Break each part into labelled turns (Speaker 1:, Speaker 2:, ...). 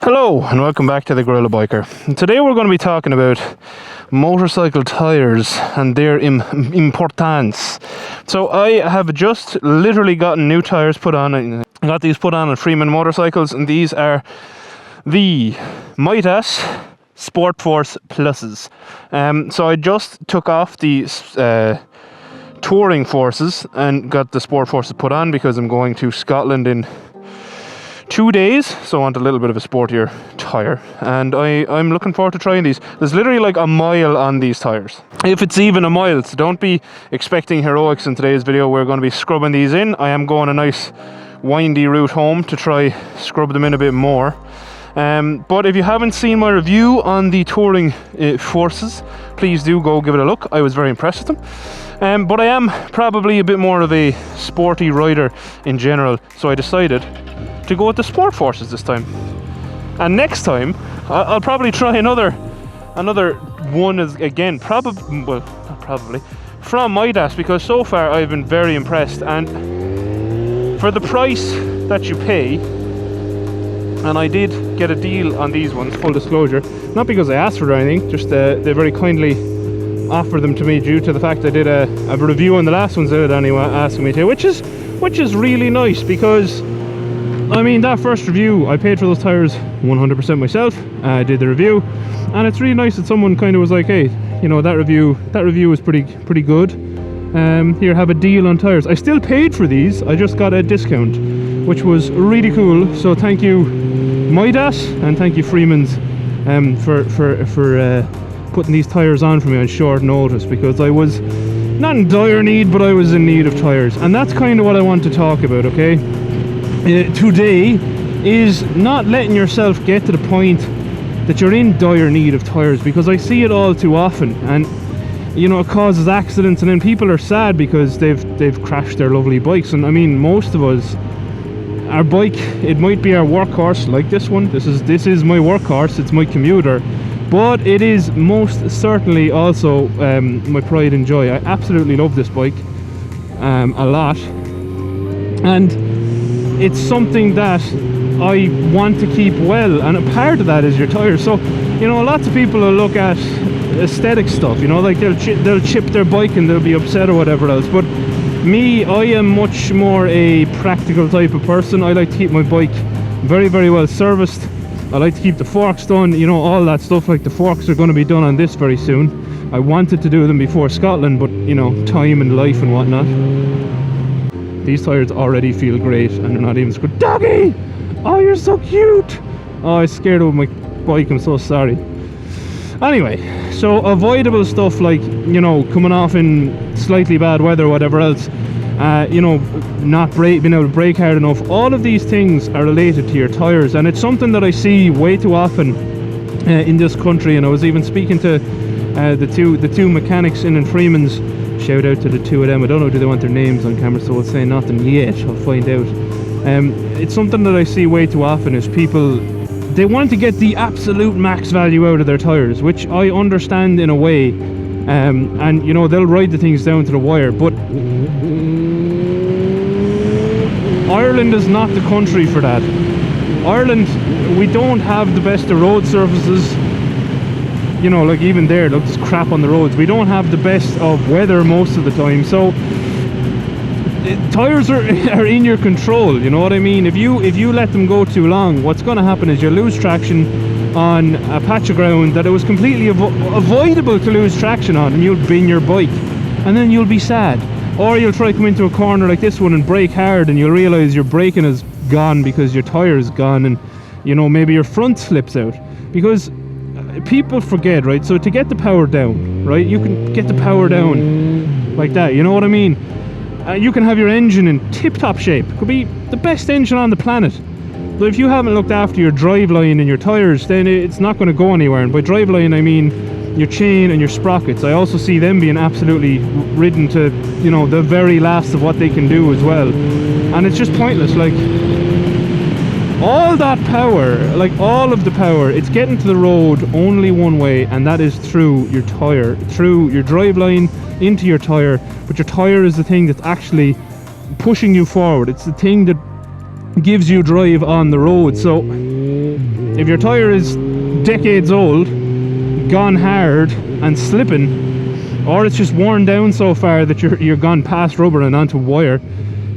Speaker 1: Hello and welcome back to the GorillaBiker. Today we're going to be talking about motorcycle tyres and their importance. So I have just literally gotten new tyres put on. I got these put on Freeman motorcycles, and these are the Mitas Sport Force Pluses. So I just took off the touring forces and got the Sport Forces put on because I'm going to Scotland in 2 days, so I want a little bit of a sportier tyre, and I'm looking forward to trying these. There's literally like a mile on these tyres, if it's even a mile, so don't be expecting heroics in today's video. We're going to be scrubbing these in. I am going a nice windy route home to try scrub them in a bit more. But if you haven't seen my review on the touring forces, please do go give it a look. I was very impressed with them. But I am probably a bit more of a sporty rider in general, so I decided to go with the Sport Forces this time. And next time I'll probably try another one again, probably from Mitas, because so far I've been very impressed, and for the price that you pay, and I did get a deal on these ones, full disclosure, not because I asked for it or anything, just they very kindly offered them to me due to the fact I did a review on the last ones that anyway asking me to, which is really nice, because I mean, that first review, I paid for those tyres 100% myself. I did the review, and it's really nice that someone kind of was like, hey, you know, that review was pretty good. Here, have a deal on tyres. I still paid for these, I just got a discount, which was really cool. So thank you Mitas and thank you Freeman's for putting these tyres on for me on short notice, because I was not in dire need, but I was in need of tyres, and that's kind of what I want to talk about, okay? Today is not letting yourself get to the point that you're in dire need of tyres, because I see it all too often, and you know, it causes accidents, and then people are sad because they've crashed their lovely bikes. And I mean, most of us, our bike, it might be our workhorse, like this one. This is my workhorse, it's my commuter, but it is most certainly also my pride and joy. I absolutely love this bike a lot, and it's something that I want to keep well, and a part of that is your tyres. So, you know, lots of people will look at aesthetic stuff, you know, like they'll chip their bike and they'll be upset or whatever else. But me, I am much more a practical type of person. I like to keep my bike very, very well serviced. I like to keep the forks done, you know, all that stuff. Like the forks are going to be done on this very soon. I wanted to do them before Scotland, but you know, time and life and whatnot. These tyres already feel great, and they're not even screwed. Doggy! Oh, you're so cute! Oh, I scared of my bike, I'm so sorry. Anyway, so avoidable stuff like, you know, coming off in slightly bad weather or whatever else, you know, not being able to brake hard enough, all of these things are related to your tyres, and it's something that I see way too often in this country. And I was even speaking to the two mechanics in Freeman's. Shout out to the two of them. I don't know, do they want their names on camera, so I'll say nothing yet. I'll find out. It's something that I see way too often is people, they want to get the absolute max value out of their tyres, which I understand in a way, and you know, they'll ride the things down to the wire, but Ireland is not the country for that. Ireland, we don't have the best of road surfaces. You know, like even there, look, there's crap on the roads. We don't have the best of weather most of the time, so tyres are in your control, you know what I mean? If you let them go too long, what's going to happen is you'll lose traction on a patch of ground that it was completely avoidable to lose traction on, and you'll bin your bike, and then you'll be sad. Or you'll try to come into a corner like this one and brake hard, and you'll realise your braking is gone because your tyre is gone, and you know, maybe your front slips out. Because people forget, right? So to get the power down, right, you can get the power down like that, you know what I mean? You can have your engine in tip-top shape. It could be the best engine on the planet, but if you haven't looked after your driveline and your tyres, then it's not going to go anywhere. And by driveline I mean your chain and your sprockets. I also see them being absolutely ridden to, you know, the very last of what they can do as well, and it's just pointless. Like, all that power, like all of the power, it's getting to the road only one way, and that is through your tyre, through your driveline into your tyre. But your tyre is the thing that's actually pushing you forward. It's the thing that gives you drive on the road. So If your tire is decades old, gone hard and slipping, or it's just worn down so far that you're gone past rubber and onto wire,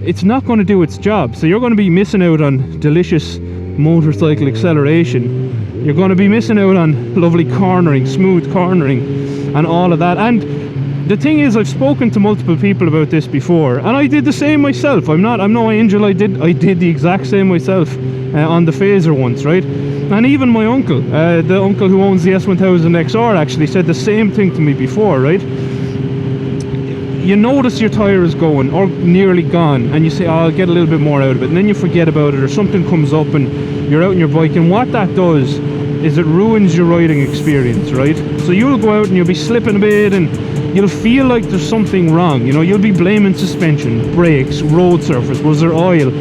Speaker 1: it's not going to do its job. So you're going to be missing out on delicious motorcycle acceleration. You're going to be missing out on lovely cornering, smooth cornering, and all of that. And the thing is, I've spoken to multiple people about this before, and I did the same myself. I'm no angel. I did the exact same myself on the Phaser once, right? And even my uncle, the uncle who owns the S1000XR, actually said the same thing to me before, right? You notice your tire is going, or nearly gone, and you say, oh, I'll get a little bit more out of it, and then you forget about it, or something comes up and you're out on your bike, and what that does is it ruins your riding experience, right? So you'll go out and you'll be slipping a bit, and you'll feel like there's something wrong, you know, you'll be blaming suspension, brakes, road surface, was there oil?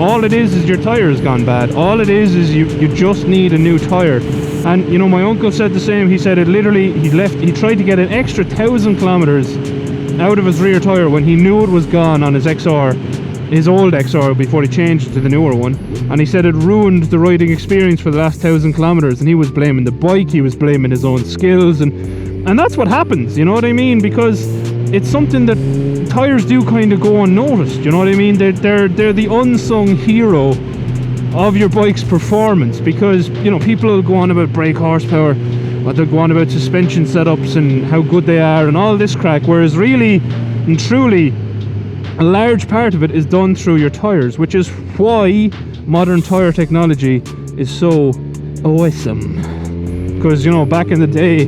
Speaker 1: All it is your tire has gone bad. All it is you just need a new tire. And you know, my uncle said the same. He said it literally, he tried to get an extra 1,000 kilometers out of his rear tire when he knew it was gone on his XR, his old XR, before he changed it to the newer one. And he said it ruined the riding experience for the last 1,000 kilometers, and he was blaming the bike, he was blaming his own skills, and that's what happens, you know what I mean? Because it's something that tires do kind of go unnoticed, you know what I mean? They're the unsung hero of your bike's performance, because you know, people will go on about brake horsepower, or they'll go on about suspension setups and how good they are and all this crack, whereas really and truly a large part of it is done through your tires, which is why modern tire technology is so awesome. Because you know, back in the day,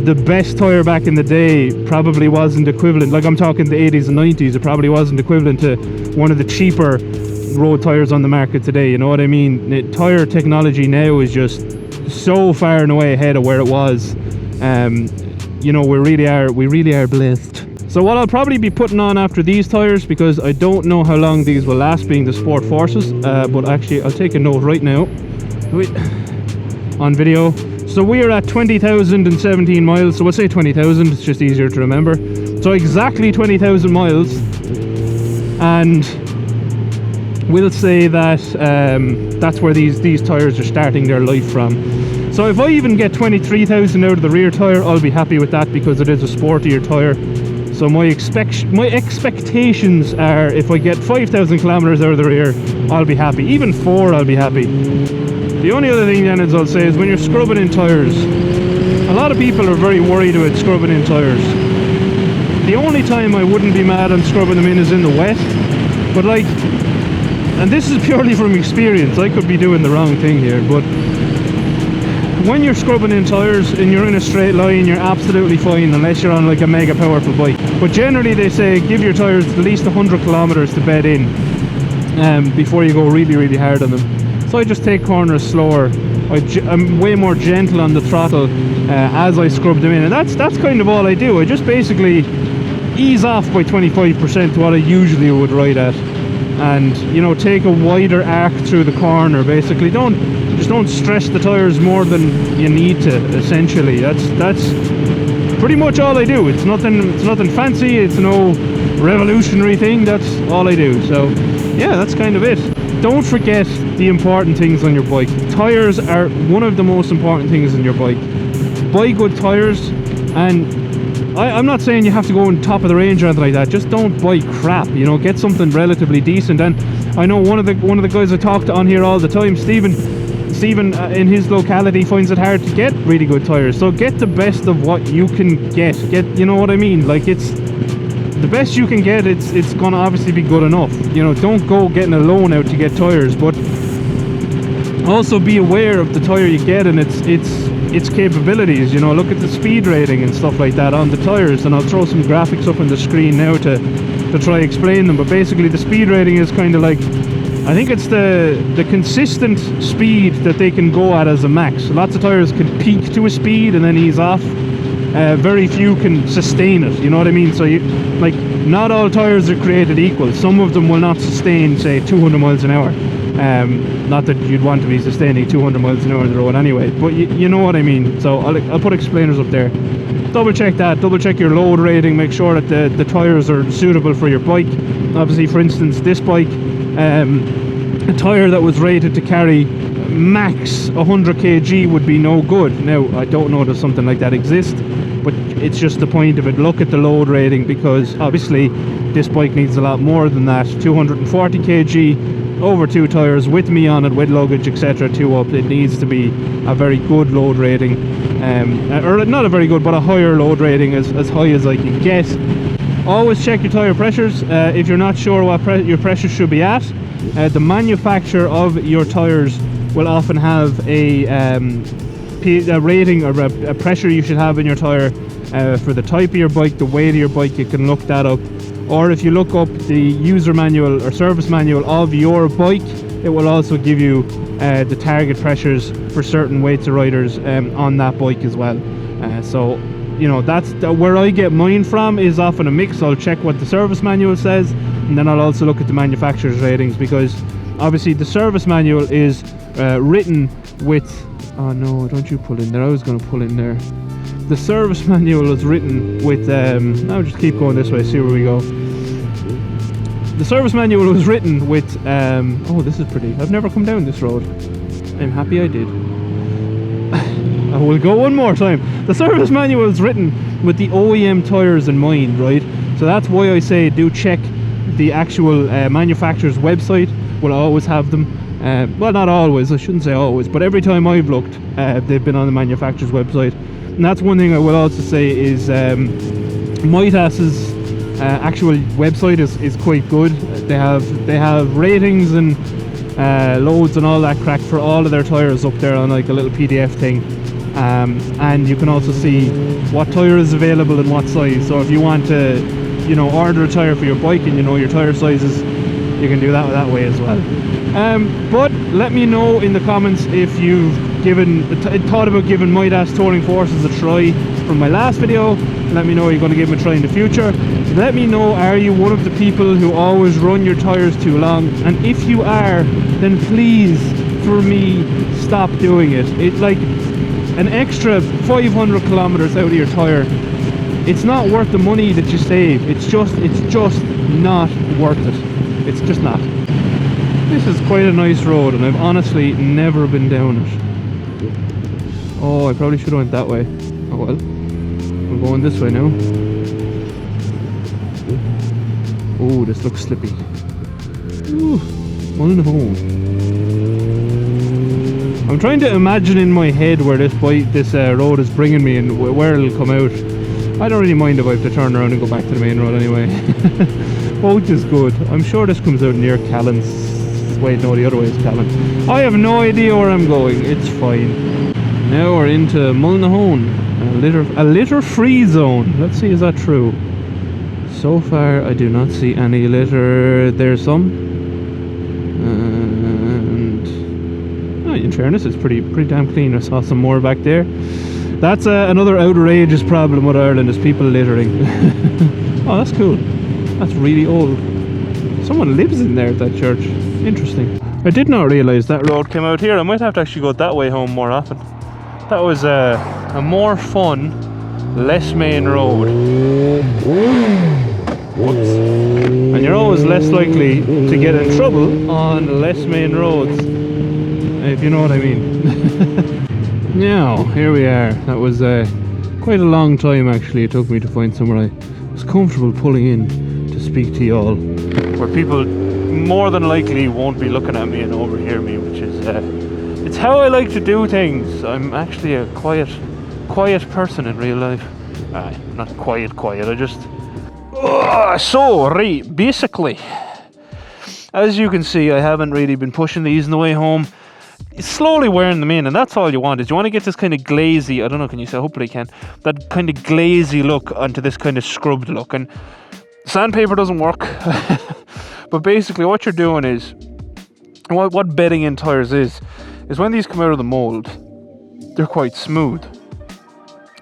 Speaker 1: the best tire back in the day probably wasn't equivalent, like I'm talking the 80s and 90s, it probably wasn't equivalent to one of the cheaper road tires on the market today, you know what I mean? Tire technology now is just so far and away ahead of where it was. You know, we really are blessed. So what I'll probably be putting on after these tires, because I don't know how long these will last, being the Sport Forces, but actually I'll take a note right now on video. So we are at 20,017 miles, so we'll say 20,000, it's just easier to remember. So exactly 20,000 miles, and we'll say that that's where these tires are starting their life from. So if I even get 23,000 out of the rear tire, I'll be happy with that, because it is a sportier tire. So my expectations are, if I get 5,000 kilometers out of the rear, I'll be happy. Even 4, I'll be happy. The only other thing then is, I'll say, is when you're scrubbing in tires, a lot of people are very worried about scrubbing in tires. The only time I wouldn't be mad on scrubbing them in is in the wet, but like, and this is purely from experience, I could be doing the wrong thing here, but when you're scrubbing in tires and you're in a straight line, you're absolutely fine, unless you're on like a mega powerful bike. But generally they say give your tires at least 100 kilometers to bed in before you go really, really hard on them. So I just take corners slower. I'm way more gentle on the throttle as I scrub them in, and that's kind of all I do. I just basically ease off by 25% to what I usually would ride at, and you know, take a wider arc through the corner. Basically, don't stress the tires more than you need to. Essentially, that's pretty much all I do. It's nothing fancy. It's no revolutionary thing. That's all I do. So yeah, that's kind of it. Don't forget the important things on your bike. Tires are one of the most important things in your bike. Buy good tires, and I'm not saying you have to go on top of the range or anything like that. Just don't buy crap, you know, get something relatively decent. And I know one of the guys I talk to on here all the time, Stephen in his locality finds it hard to get really good tires. So get the best of what you can get, you know what I mean? Like, it's the best you can get, it's gonna obviously be good enough. You know, don't go getting a loan out to get tires, but also be aware of the tire you get and its capabilities. You know, look at the speed rating and stuff like that on the tires, and I'll throw some graphics up on the screen now to try explain them. But basically the speed rating is kind of like, I think it's the consistent speed that they can go at as a max. Lots of tires can peak to a speed and then ease off. Very few can sustain it, you know what I mean? So like, not all tires are created equal. Some of them will not sustain, say, 200 miles an hour. Not that you'd want to be sustaining 200 miles an hour on the road anyway, but you know what I mean. So I'll put explainers up there. Double check that, double check your load rating, make sure that the tires are suitable for your bike. Obviously, for instance, this bike, a tire that was rated to carry max 100 kg would be no good. Now, I don't know if something like that exists, but it's just the point of it. Look at the load rating, because obviously this bike needs a lot more than that. 240 kg over 2 tires with me on it, with luggage, etc. 2 up. It needs to be a very good load rating, or not a very good, but a higher load rating, as high as I can get. Always check your tire pressures if you're not sure what your pressure should be at. The manufacturer of your tires will often have a rating or a pressure you should have in your tire for the type of your bike, the weight of your bike. You can look that up, or if you look up the user manual or service manual of your bike, it will also give you the target pressures for certain weights of riders on that bike as well. So you know, that's where I get mine from, is often a mix. I'll check what the service manual says, and then I'll also look at the manufacturer's ratings, because obviously the service manual is written with, oh no, don't you pull in there, I was going to pull in there. The service manual is written with, I'll just keep going this way, see where we go. The service manual was written with, oh, this is pretty, I've never come down this road. I'm happy I did. I will go one more time. The service manual is written with the OEM tires in mind, right? So that's why I say do check the actual manufacturer's website. Will always have them. Well, not always, I shouldn't say always, but every time I've looked, they've been on the manufacturer's website. And that's one thing I will also say is Mitas's actual website is quite good. They have ratings and loads and all that crack for all of their tires up there on like a little PDF thing. And you can also see what tire is available and what size. So if you want to, you know, order a tire for your bike and you know your tire sizes, you can do that way as well. But let me know in the comments if you've thought about giving Mitas Touring Forces a try from my last video. Let me know you're going to give them a try in the future. Let me know, are you one of the people who always run your tires too long? And if you are, then please, for me, stop doing it. It's like an extra 500 kilometers out of your tire. It's not worth the money that you save. It's just not worth it. It's just not. This is quite a nice road, and I've honestly never been down it. Oh, I probably should have went that way. Oh well. We're going this way now. Oh, this looks slippy. Ooh, one and a hole. I'm trying to imagine in my head where this road is bringing me and where it'll come out. I don't really mind if I have to turn around and go back to the main road anyway. Both is good. I'm sure this comes out near Callan's. Wait, no, the other way is Callan. I have no idea where I'm going. It's fine. Now we're into Mullinahone, a litter free zone. Let's see, is that true? So far, I do not see any litter. There's some. And oh, in fairness, it's pretty damn clean. I saw some more back there. That's another outrageous problem with Ireland, is people littering. Oh, that's cool. That's really old. Someone lives in there at that church. Interesting. I did not realise that road came out here. I might have to actually go that way home more often. That was a more fun, less main road. Whoops. And you're always less likely to get in trouble on less main roads, if you know what I mean. Now, here we are. That was quite a long time actually it took me to find somewhere I was comfortable pulling in to speak to y'all, where people more than likely won't be looking at me and overhear me, which is it's how I like to do things. I'm actually a quiet person in real life. Not quiet, I just right, basically, as you can see, I haven't really been pushing these on the way home. Slowly wearing them in, and that's all you want. Is you want to get this kind of glazy, I don't know, can you say, hopefully you can, that kind of glazy look onto this kind of scrubbed look. And sandpaper doesn't work. But basically what you're doing is, what bedding in tires is when these come out of the mold, they're quite smooth.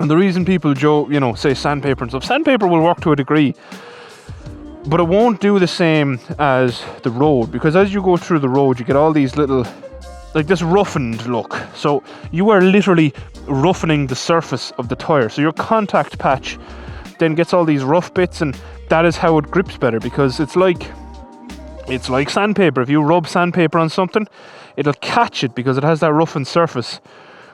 Speaker 1: And the reason people say sandpaper and stuff, sandpaper will work to a degree, but it won't do the same as the road, because as you go through the road you get all these little, like this roughened look. So you are literally roughening the surface of the tire. So your contact patch then gets all these rough bits, and that is how it grips better, because it's like sandpaper. If you rub sandpaper on something, it'll catch it because it has that roughened surface.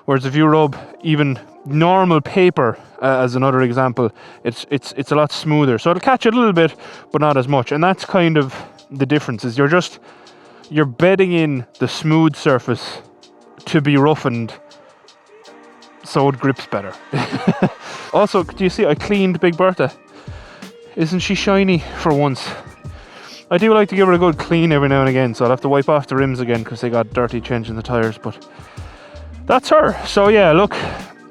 Speaker 1: Whereas if you rub even normal paper, as another example, it's a lot smoother. So it'll catch it a little bit, but not as much. And that's kind of the difference, is you're bedding in the smooth surface to be roughened so it grips better. Also, do you see I cleaned Big Bertha? Isn't she shiny for once? I do like to give her a good clean every now and again, so I'll have to wipe off the rims again because they got dirty changing the tyres, but that's her. So yeah, look,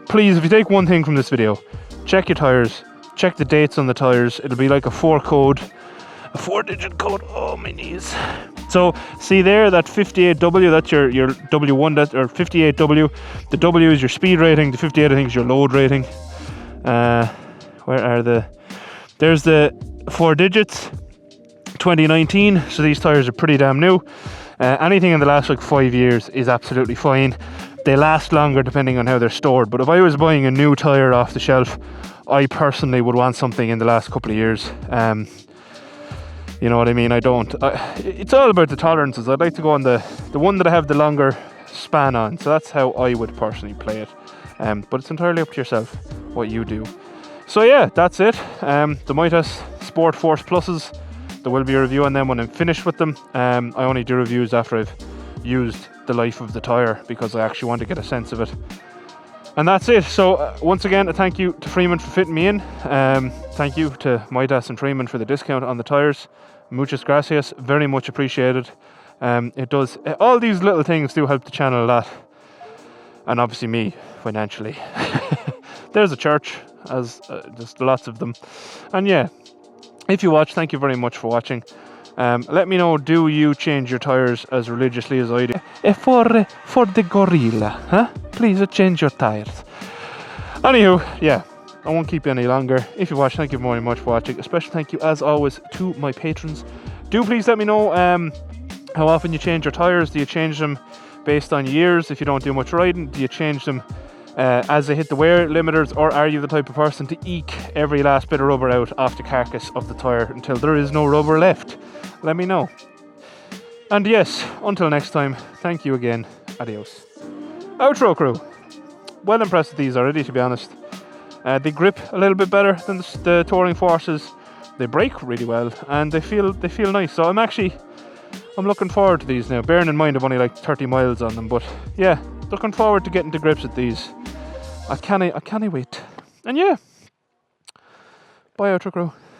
Speaker 1: please, if you take one thing from this video, check your tyres, check the dates on the tyres. It'll be like a 4-digit code. Oh, my knees. So see there, that 58W, that's your W1, or 58W. The W is your speed rating, the 58 I think is your load rating. Where are there's the 4 digits, 2019, so these tyres are pretty damn new. Anything in the last like 5 years is absolutely fine. They last longer depending on how they're stored, but if I was buying a new tyre off the shelf, I personally would want something in the last couple of years. You know what I mean? It's all about the tolerances. I'd like to go on the one that I have the longer span on, so that's how I would personally play it. But it's entirely up to yourself what you do. So yeah, that's it. The Mitas Sport Force Pluses, there will be a review on them when I'm finished with them. I only do reviews after I've used the life of the tyre because I actually want to get a sense of it. And that's it. So once again, a thank you to Freeman for fitting me in. Thank you to Mitas and Freeman for the discount on the tyres. Muchas gracias, very much appreciated. It does, all these little things do help the channel a lot, and obviously me financially. There's a church, as just lots of them. And yeah, if you watch, thank you very much for watching. Let me know, do you change your tyres as religiously as I do? For the gorilla, huh? Please change your tyres. Anywho, yeah, I won't keep you any longer. If you watch, thank you very much for watching. A special thank you, as always, to my patrons. Do please let me know how often you change your tyres. Do you change them based on years? If you don't do much riding, do you change them as they hit the wear limiters, or are you the type of person to eke every last bit of rubber out off the carcass of the tyre until there is no rubber left? Let me know. And yes, until next time, thank you again. Adios. Outro crew. Well impressed with these already, to be honest. They grip a little bit better than the Touring Forces. They brake really well, and they feel nice. So I'm looking forward to these now. Bearing in mind I've only like 30 miles on them, but yeah, looking forward to getting to grips with these. I can't wait. And yeah, bye Outro crew.